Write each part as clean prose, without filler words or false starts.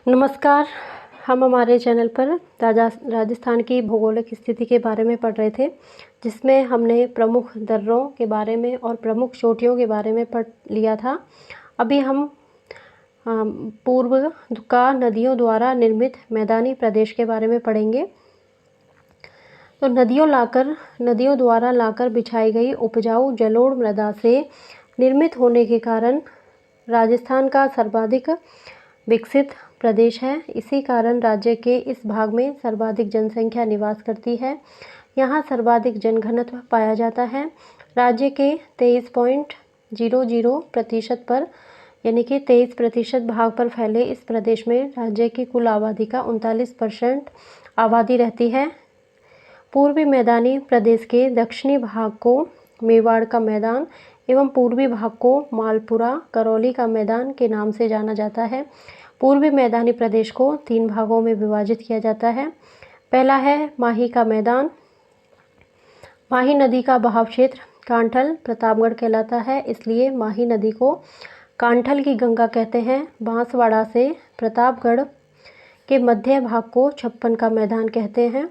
नमस्कार। हम हमारे चैनल पर राजस्थान की भौगोलिक स्थिति के बारे में पढ़ रहे थे, जिसमें हमने प्रमुख दर्रों के बारे में और प्रमुख चोटियों के बारे में पढ़ लिया था। अभी हम पूर्व का नदियों द्वारा निर्मित मैदानी प्रदेश के बारे में पढ़ेंगे। तो नदियों द्वारा लाकर बिछाई गई उपजाऊ जलोढ़ मृदा से निर्मित होने के कारण राजस्थान का सर्वाधिक विकसित प्रदेश है। इसी कारण राज्य के इस भाग में सर्वाधिक जनसंख्या निवास करती है। यहाँ सर्वाधिक जनघनत्व पाया जाता है। राज्य के 23.00% पर यानी कि 23% भाग पर फैले इस प्रदेश में राज्य की कुल आबादी का 39% आबादी रहती है। पूर्वी मैदानी प्रदेश के दक्षिणी भाग को मेवाड़ का मैदान एवं पूर्वी भाग को मालपुरा करौली का मैदान के नाम से जाना जाता है। पूर्वी मैदानी प्रदेश को 3 भागों में विभाजित किया जाता है। पहला है माही का मैदान। माही नदी का बहाव क्षेत्र कांठल प्रतापगढ़ कहलाता है, इसलिए माही नदी को कांठल की गंगा कहते हैं। बांसवाड़ा से प्रतापगढ़ के मध्य भाग को छप्पन का मैदान कहते हैं,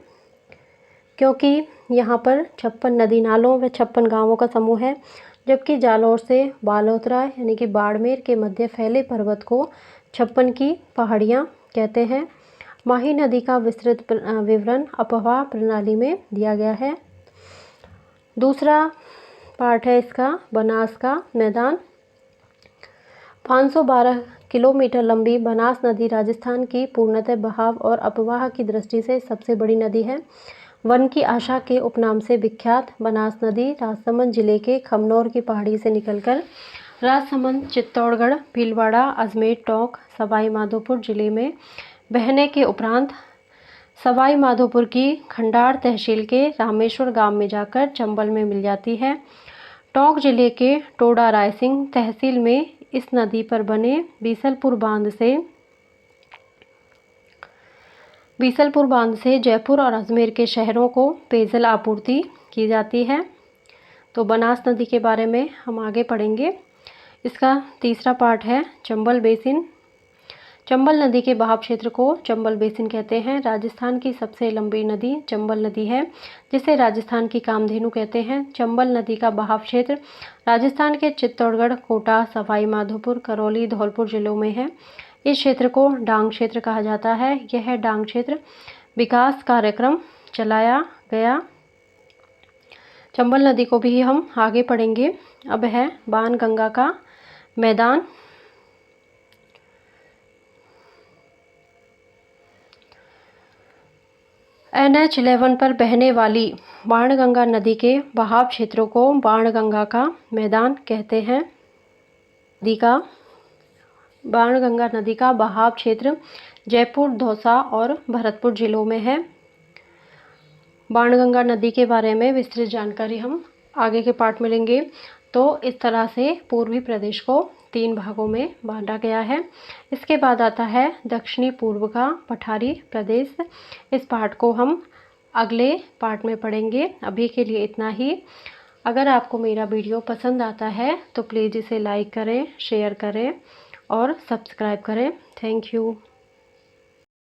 क्योंकि यहाँ पर 56 नदी नालों व 56 गांवों का समूह है। जबकि जालौर से बालोतरा यानी कि बाड़मेर के मध्य फैले पर्वत को 56 की पहाड़ियाँ कहते हैं। माही नदी का विस्तृत विवरण अपवाह प्रणाली में दिया गया है। दूसरा पार्ट है इसका बनास का मैदान। 512 किलोमीटर लंबी बनास नदी राजस्थान की पूर्णतः बहाव और अपवाह की दृष्टि से सबसे बड़ी नदी है। वन की आशा के उपनाम से विख्यात बनास नदी राजसमंद जिले के खमनौर की पहाड़ी से निकलकर राजसमंद, चित्तौड़गढ़, भीलवाड़ा, अजमेर, टोंक, सवाई माधोपुर जिले में बहने के उपरांत सवाई माधोपुर की खंडार तहसील के रामेश्वर गांव में जाकर चंबल में मिल जाती है। टोंक जिले के टोडा रायसिंह तहसील में इस नदी पर बने बीसलपुर बांध से जयपुर और अजमेर के शहरों को पेयजल आपूर्ति की जाती है। तो बनास नदी के बारे में हम आगे पढ़ेंगे। इसका तीसरा पार्ट है चंबल बेसिन। चंबल नदी के बहाव क्षेत्र को चंबल बेसिन कहते हैं। राजस्थान की सबसे लंबी नदी चंबल नदी है, जिसे राजस्थान की कामधेनु कहते हैं। चंबल नदी का बहाव क्षेत्र राजस्थान के चित्तौड़गढ़, कोटा, सवाई माधोपुर, करौली, धौलपुर जिलों में है। इस क्षेत्र को डांग क्षेत्र कहा जाता है। यह डांग क्षेत्र विकास कार्यक्रम चलाया गया। चंबल नदी को भी हम आगे पढ़ेंगे। अब है बाणगंगा का मैदान। NH 11 पर बहने वाली बाणगंगा नदी के बहाव क्षेत्रों को बाणगंगा का मैदान कहते हैं। बाणगंगा नदी का बहाव क्षेत्र जयपुर, दौसा और भरतपुर जिलों में है। बाणगंगा नदी के बारे में विस्तृत जानकारी हम आगे के पार्ट में लेंगे। तो इस तरह से पूर्वी प्रदेश को 3 भागों में बांटा गया है। इसके बाद आता है दक्षिणी पूर्व का पठारी प्रदेश। इस पार्ट को हम अगले पार्ट में पढ़ेंगे। अभी के लिए इतना ही। अगर आपको मेरा वीडियो पसंद आता है तो प्लीज़ इसे लाइक करें, शेयर करें और सब्सक्राइब करें। Thank you.